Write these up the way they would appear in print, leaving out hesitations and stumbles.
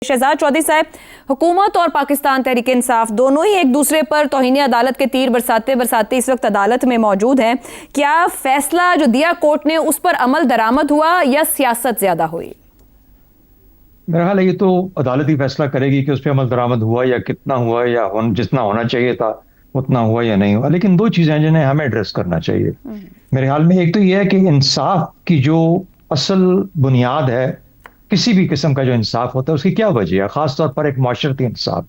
शहजाद चौधरी साहब, हुकूमत और पाकिस्तान तहरीक इंसाफ दोनों ही एक दूसरे पर तौहीन अदालत के तीर बरसाते बरसाते इस वक्त अदालत में मौजूद हैं। क्या फैसला जो दिया कोर्ट ने उस पर अमल दरामद हुआ या सियासत ज्यादा हुई? मेरा ख्याल है ये तो अदालत ही फैसला करेगी कि उस पर अमल दरामद हुआ या कितना हुआ या जितना होना चाहिए था उतना हुआ या नहीं हुआ। लेकिन दो चीजें हैं जिन्हें हमें एड्रेस करना चाहिए मेरे ख्याल में। एक तो ये है कि इंसाफ की जो असल बुनियाद है, किसी भी किस्म का जो इंसाफ होता है उसकी क्या वजह है, खासतौर पर एक माशरती इंसाफ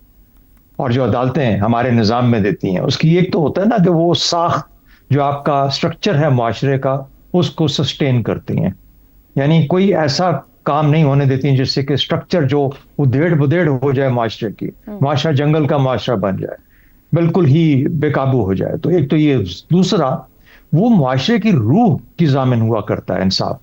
और जो अदालतें हमारे निज़ाम में देती हैं उसकी एक तो होता है ना कि वो साख जो आपका स्ट्रक्चर है माशरे का उसको सस्टेन करती हैं, यानी कोई ऐसा काम नहीं होने देती हैं जिससे कि स्ट्रक्चर जो उधेड़ बुधेड़ हो जाए माशरे की, माशरा जंगल का माशरा बन जाए, बिल्कुल ही बेकाबू हो जाए। तो एक तो ये, दूसरा वो माशरे की रूह की जामिन हुआ करता है इंसाफ।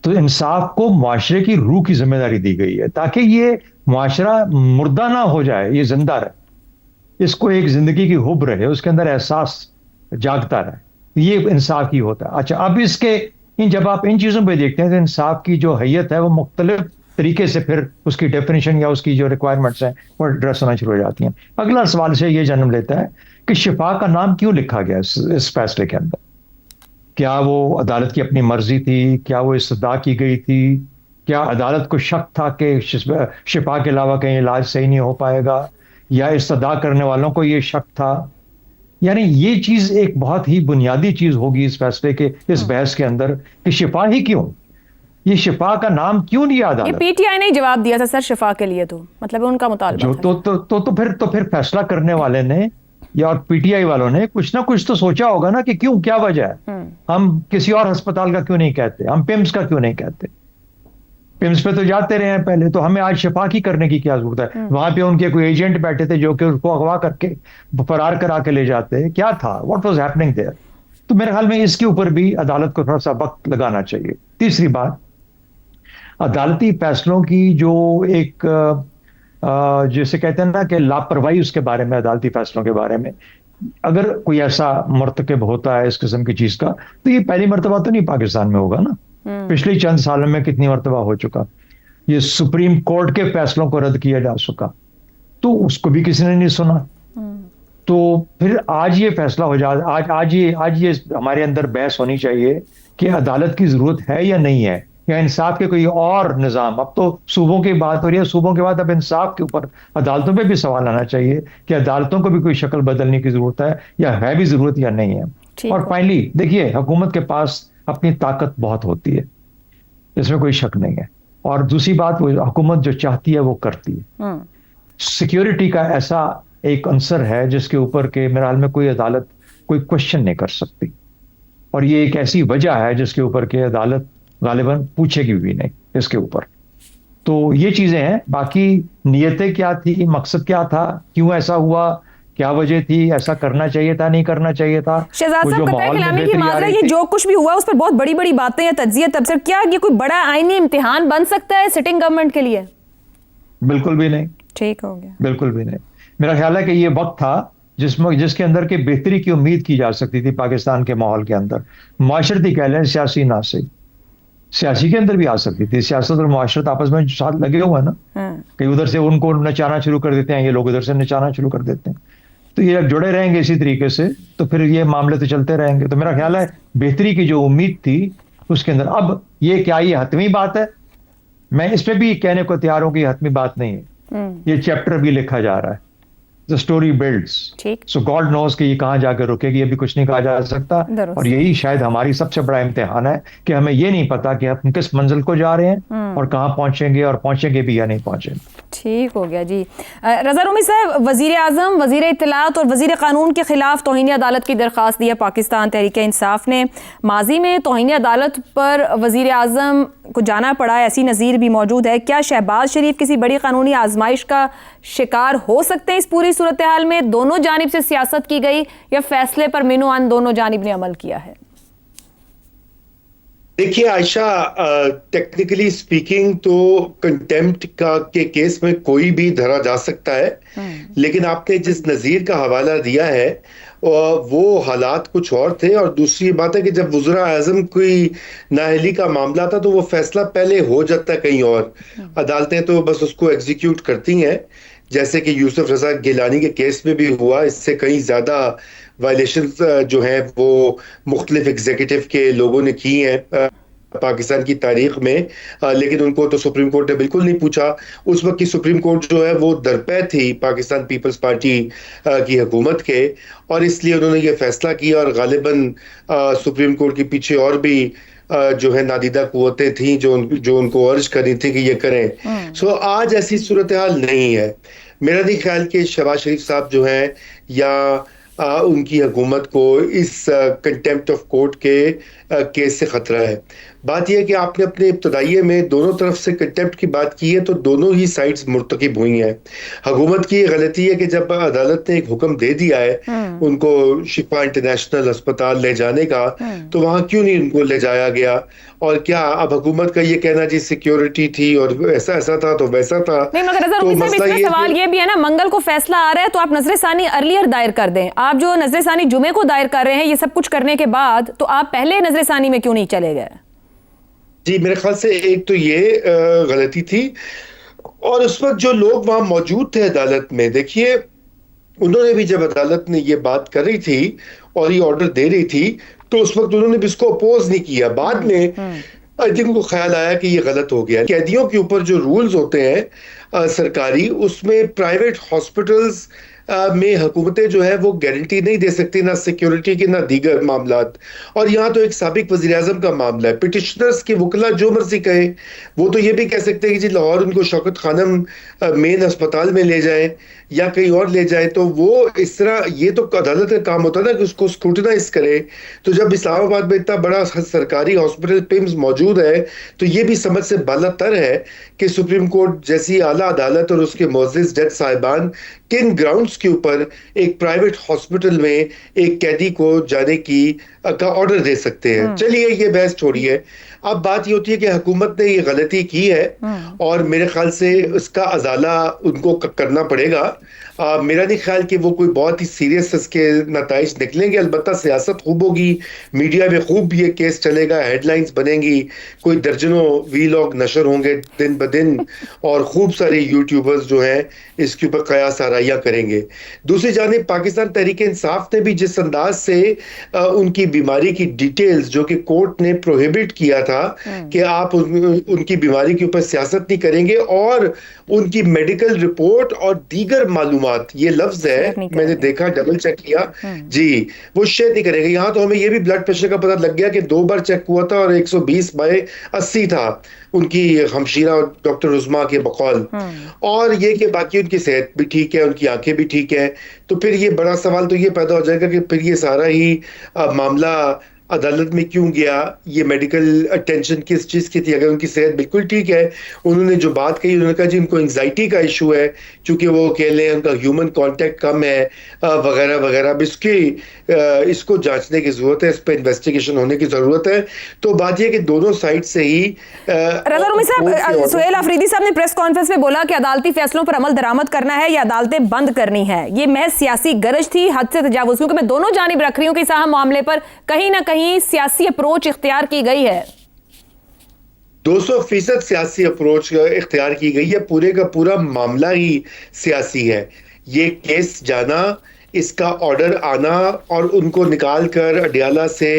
तो इंसाफ को माशरे की रूह की जिम्मेदारी दी गई है ताकि ये माशरा मुर्दा ना हो जाए, ये जिंदा रहे, इसको एक जिंदगी की हुब रहे, उसके अंदर एहसास जागता रहे, ये इंसाफ ही होता है। अच्छा, अब जब आप इन चीजों पे देखते हैं तो इंसाफ की जो हैयत है वो मुख्तलिफ तरीके से फिर उसकी डेफिनेशन या उसकी जो रिक्वायरमेंट्स हैं वो एड्रेस होना शुरू हो जाती हैं। अगला सवाल से ये जन्म लेता है कि शिफा का नाम क्यों लिखा गया इस फैसले के अंदर? क्या वो अदालत की अपनी मर्जी थी? क्या वो इस्तदा की गई थी? क्या अदालत को शक था कि शिफा के अलावा कहीं इलाज सही नहीं हो पाएगा, या इस्तदा करने वालों को ये शक था? यानी ये चीज एक बहुत ही बुनियादी चीज होगी इस फैसले के, इस बहस के अंदर, कि शिफा ही क्यों, ये शिफा का नाम क्यों लिया अदालत? ये पीटीआई ने जवाब दिया था सर शिफा के लिए, तो मतलब उनका मुतालबा जो था। तो फिर फैसला करने वाले ने या पीटीआई वालों ने कुछ ना कुछ तो सोचा होगा ना कि क्यों, क्या वजह है। हम किसी और अस्पताल का क्यों नहीं कहते, हम पिम्स का क्यों नहीं कहते? पिम्स पे तो जाते रहे हैं पहले, तो हमें आज शिफा की करने की क्या जरूरत है? वहां पे उनके कोई एजेंट बैठे थे जो कि उसको अगवा करके फरार करा के ले जाते, क्या था, व्हाट वाज हैपनिंग देयर? तो मेरे ख्याल में इसके ऊपर भी अदालत को थोड़ा सा वक्त लगाना चाहिए। तीसरी बात, अदालती फैसलों की जो एक जैसे कहते हैं ना कि लापरवाही उसके बारे में, अदालती फैसलों के बारे में, अगर कोई ऐसा मर्तकब होता है इस किस्म की चीज का, तो ये पहली मर्तबा तो नहीं पाकिस्तान में होगा ना। पिछले चंद सालों में कितनी मर्तबा हो चुका, ये सुप्रीम कोर्ट के फैसलों को रद्द किया जा चुका, तो उसको भी किसी ने नहीं सुना। तो फिर आज ये फैसला हो जाए, आज ये हमारे अंदर बहस होनी चाहिए कि अदालत की जरूरत है या नहीं है, या इंसाफ के कोई और निजाम। अब तो सूबों की बात हो रही है, सूबों के बाद अब इंसाफ के ऊपर अदालतों पे भी सवाल आना चाहिए कि अदालतों को भी कोई शक्ल बदलने की जरूरत है या है भी जरूरत या नहीं है। और फाइनली देखिए, हुकूमत के पास अपनी ताकत बहुत होती है, इसमें कोई शक नहीं है। और दूसरी बात, वो हुकूमत जो चाहती है वो करती है। सिक्योरिटी का ऐसा एक अंसर है जिसके ऊपर के मेरे हाल में कोई अदालत कोई क्वेश्चन नहीं कर सकती, और ये एक ऐसी वजह है जिसके ऊपर के अदालत गालिबन पूछेगी भी नहीं इसके ऊपर। तो ये चीजें हैं। बाकी नीयतें क्या थी, मकसद क्या था, क्यों ऐसा हुआ, क्या वजह थी, ऐसा करना चाहिए था, नहीं करना चाहिए था, शहजाद साहब, कतई कलामी की माजरा, ये जो कुछ भी हुआ उस पर बहुत बड़ी बड़ी बातें या तज्जिया तबसर, क्या ये कोई बड़ा आईनी इम्तिहान बन सकता है सिटिंग गवर्नमेंट के लिए? बिल्कुल भी नहीं। ठीक हो गया, बिल्कुल भी नहीं। मेरा ख्याल है कि ये वक्त था जिसके अंदर के बेहतरी की उम्मीद की जा सकती थी पाकिस्तान के माहौल के अंदर। माशरती कह लें, सियासी ना सही, सियासी के अंदर भी आ सकती थी। सियासत और माशरत आपस में साथ लगे हुए हैं ना, कहीं उधर से उनको नचाना शुरू कर देते हैं, ये लोग इधर से नचाना शुरू कर देते हैं, तो ये जुड़े रहेंगे इसी तरीके से, तो फिर ये मामले तो चलते रहेंगे। तो मेरा ख्याल है बेहतरी की जो उम्मीद थी उसके अंदर, अब ये क्या ये हतमी बात है? मैं इस पे भी कहने को तैयार हूं कि हतमी बात नहीं है, ये चैप्टर भी लिखा जा रहा है, the story builds, so God knows कि ये कहां जाकर रुकेगी, अभी कुछ नहीं कहा जा सकता। और यही शायद हमारी सबसे बड़ा इम्तिहान है कि हमें ये नहीं पता कि हम किस मंजिल को जा रहे हैं और कहां पहुंचेंगे, और पहुंचेंगे भी या नहीं पहुंचेंगे। ठीक हो गया जी। रज़ा रूमी साहब, वज़ीर आज़म, वज़ीर इत्तलात और वज़ीर क़ानून के खिलाफ तौहीन अदालत की दरख्वास्त दी है पाकिस्तान तहरीक इंसाफ ने। माजी में तौहीन अदालत पर वज़ीर आज़म को जाना पड़ा, ऐसी नज़ीर भी मौजूद है। क्या शहबाज शरीफ किसी बड़ी कानूनी आजमाइश का शिकार हो सकते हैं इस पूरी सूरत हाल में? दोनों जानिब से सियासत की गई या फैसले पर मिनो-अन दोनों जानिब ने अमल किया है? देखिए आयशा, टेक्निकली स्पीकिंग तो कंटेम्प्ट के केस में कोई भी धरा जा सकता है, लेकिन आपने जिस नजीर का हवाला दिया है वो हालात कुछ और थे। और दूसरी बात है कि जब वज़ीर आज़म कोई नाअहली का मामला था तो वो फैसला पहले हो जाता है कहीं और, अदालतें तो बस उसको एग्जीक्यूट करती हैं, जैसे कि यूसुफ रजा गिलानी के केस में भी हुआ। इससे कहीं ज्यादा वायलेशन जो है वो मुख्तलिफ एग्जीक्यूटिव के लोगों ने की हैं पाकिस्तान की तारीख में, लेकिन उनको तो सुप्रीम कोर्ट ने बिल्कुल नहीं पूछा। उस वक्त की सुप्रीम कोर्ट जो है वो दरपे थी पाकिस्तान पीपल्स पार्टी की हुकूमत के, और इसलिए उन्होंने ये फैसला किया। और गालिबन सुप्रीम कोर्ट के पीछे और भी जो है नादीदा कुव्वतें थी जो उनको अर्ज कर रही थी कि ये करें। सो आज ऐसी सूरत हाल नहीं है। मेरा नहीं ख्याल कि शहबाज शरीफ साहब जो हैं या उनकी हुकूमत को इस कंटेम्प्ट ऑफ कोर्ट के केस से खतरा है। बात यह है कि आपने अपने इब्तदाइये में दोनों तरफ से कंटेम्प्ट की बात की है, तो दोनों ही साइड्स मुर्तकिब हुई हैं। हुकूमत की गलती है कि जब अदालत ने एक हुक्म दे दिया है उनको शिफा इंटरनेशनल अस्पताल ले जाने का, तो वहां क्यों नहीं उनको ले जाया गया? और क्या अब हुकूमत का ये कहना जी सिक्योरिटी थी और ऐसा ऐसा था तो वैसा था। नहीं, मगर तो मसला ये सवाल ये भी है ना, मंगल को फैसला आ रहा है तो आप नजरसानी अर्लियर दायर कर दें। आप जो नजरसानी जुमे को दायर कर रहे हैं ये सब कुछ करने के बाद, तो आप पहले नजरसानी में क्यों नहीं चले गए? जी, मेरे ख्याल से एक तो ये गलती थी, और उस वक्त जो लोग वहां मौजूद थे अदालत में, देखिए उन्होंने भी जब अदालत ने ये बात कर रही थी और ये ऑर्डर दे रही थी तो उस वक्त उन्होंने भी इसको अपोज नहीं किया। बाद में आई थिंक उनको ख्याल आया कि ये गलत हो गया। कैदियों के ऊपर जो रूल्स होते हैं सरकारी, उसमें प्राइवेट हॉस्पिटल्स में हुकूमतें जो है वो गारंटी नहीं दे सकती, ना सिक्योरिटी की ना दीगर मामलात। और यहाँ तो एक साबिक वज़ीर आज़म का मामला है, पिटिशनर्स के वकला जो मर्जी कहे, वो तो ये भी कह सकते हैं कि जी लाहौर उनको शौकत खानम मेन अस्पताल में ले जाए या कहीं और ले जाए, तो वो इस तरह, ये तो अदालत का काम होता है ना कि उसको स्क्रूटिनाइज करे। तो जब इस्लामाबाद में इतना बड़ा सरकारी हॉस्पिटल पिम्स मौजूद है तो ये भी समझ से बालातर है कि सुप्रीम कोर्ट जैसी आला अदालत और उसके मोअज़्ज़िज़ जज साहिबान किन ग्राउंड्स के ऊपर एक प्राइवेट हॉस्पिटल में एक कैदी को जाने की का ऑर्डर दे सकते हैं। चलिए ये बहस छोड़िए, अब बात ये होती है कि हुकूमत ने ये गलती की है और मेरे ख्याल से उसका अजाला उनको करना पड़ेगा। मेरा नहीं ख्याल कि वो कोई बहुत ही सीरियस इसके नताइज निकलेंगे। अलबत्ता सियासत खूब होगी, मीडिया में खूब ये केस चलेगा, हेडलाइंस बनेंगी, कोई दर्जनों वीलॉग नशर होंगे दिन ब दिन, और खूब सारे यूट्यूबर्स जो हैं इसके ऊपर कयास आराइयाँ करेंगे। दूसरी जानिब पाकिस्तान तहरीक इंसाफ ने भी जिस अंदाज से उनकी बीमारी की डिटेल्स, जो कि कोर्ट ने प्रोहिबिट किया था कि आप उनकी बीमारी के ऊपर सियासत नहीं करेंगे, और उनकी मेडिकल रिपोर्ट और दीगर मालूमात, ये लफ्ज है मैंने देखा, डबल चेक किया जी, वो शेयर नहीं करेंगे। यहाँ तो हमें ये भी ब्लड प्रेशर का पता लग गया कि 2 बार चेक हुआ था और 120/80 था उनकी हमशीरा डॉक्टर उस्मा के बकौल, और ये कि बाकी उनकी सेहत भी ठीक है, उनकी आंखें भी ठीक है। तो फिर ये बड़ा सवाल तो ये पैदा हो जाएगा कि फिर ये सारा ही मामला अदालत में क्यों गया, ये मेडिकल अटेंशन किस चीज की थी? अगर उनकी सेहत बिल्कुल ठीक है, उन्होंने जो बात कही, उन्होंने कहा जी उनको एंजाइटी का इशू है क्योंकि वो अकेले हैं, उनका ह्यूमन कांटेक्ट कम है वगैरह वगैरह। अब इसको जांचने की जरूरत है, इस पर इन्वेस्टिगेशन होने की जरूरत है। तो बात यह कि दोनों साइड से ही रज़ा रूमी साहब, सुहेल अफरीदी साहब ने प्रेस कॉन्फ्रेंस में बोला कि अदालती फैसलों पर अमल दरामद करना है या अदालतें बंद करनी है, ये महज सियासी गरज थी, हद से तजावुज। क्योंकि मैं दोनों जानिब रख रही हूँ कि इस अहम मामले पर कहीं ना कहीं सियासी अप्रोच इख्तियार की गई है। 200% सियासी अप्रोच इख्तियार की गई है। पूरे का पूरा मामला ही सियासी है। ये केस जाना, इसका ऑर्डर आना और उनको निकाल कर अडियाला से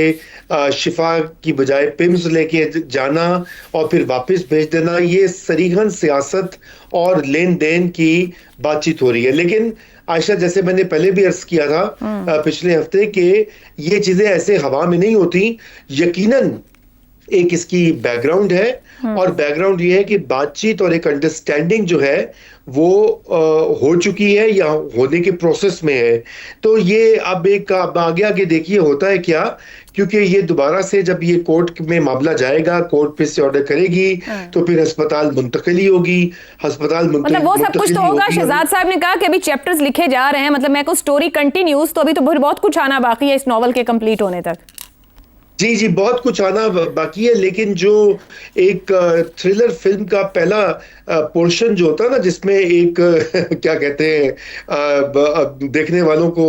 शिफा की बजाय पिम्स लेके जाना और फिर वापस भेज देना, ये सरीहन सियासत और लेन देन की बातचीत हो रही है। लेकिन आयशा, जैसे मैंने पहले भी अर्ज किया था पिछले हफ्ते, कि ये चीजें ऐसे हवा में नहीं होती। यकीनन एक इसकी बैकग्राउंड है, और बैकग्राउंड ये है कि बातचीत और एक अंडरस्टैंडिंग जो है वो हो चुकी है या होने के प्रोसेस में है। तो ये अब आगे आगे देखिए होता है क्या, क्योंकि ये दोबारा से जब ये कोर्ट में मामला जाएगा, कोर्ट फिर से ऑर्डर करेगी, तो फिर अस्पताल मुंतकिली होगी, अस्पताल मतलब वो सब कुछ तो होगा। शहजाद साहब ने कहा कि अभी चैप्टर्स लिखे जा रहे हैं, मतलब मैं को स्टोरी कंटिन्यूज, तो अभी तो बहुत कुछ आना बाकी है इस नॉवल के कंप्लीट होने तक। जी जी, बहुत कुछ आना बाकी है, लेकिन जो एक थ्रिलर फिल्म का पहला पोर्शन जो होता है ना, जिसमें एक क्या कहते हैं, देखने वालों को,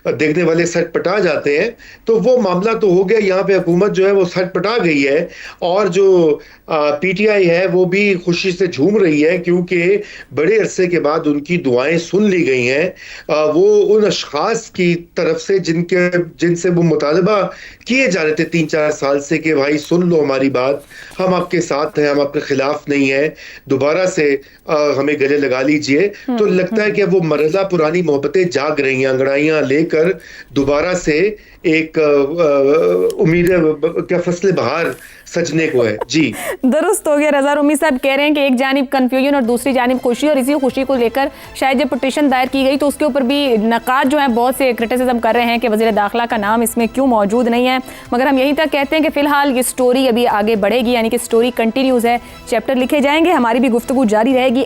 देखने वाले सटपटा जाते हैं, तो वो मामला तो हो गया। यहाँ पे हुकूमत जो है वो सटपटा गई है, और जो पीटीआई है वो भी खुशी से झूम रही है, क्योंकि बड़े अरसे के बाद उनकी दुआएं सुन ली गई हैं। वो उन अशखास की तरफ से जिनसे वो मुतालबा किए जा रहे थे 3-4 साल से कि भाई सुन लो हमारी बात, हम आपके साथ हैं, हम आपके खिलाफ नहीं है, दोबारा से हमें गले लगा लीजिए। तो लगता है कि अब वो मरहला पुरानी मोहब्बतें जाग रही हैं, अंगड़ाइयां लेकर दोबारा से एक उम्मीद क्या फसले बहार सजने को है। जी दुरुस्त हो गया। रजा रूमी साहब कह रहे हैं कि एक जानिब कन्फ्यूजन और दूसरी जानिब खुशी, और इसी खुशी को लेकर शायद जब पिटीशन दायर की गई तो उसके ऊपर भी नकाद जो है बहुत से क्रिटिसिज्म कर रहे हैं कि वज़ीर दाखिला का नाम इसमें क्यों मौजूद नहीं है। मगर हम यहीं तक कहते हैं कि फिलहाल ये स्टोरी अभी आगे बढ़ेगी, यानी कि स्टोरी कंटिन्यूज़ है, चैप्टर लिखे जाएंगे, हमारी भी गुफ्तगू जारी रहेगी।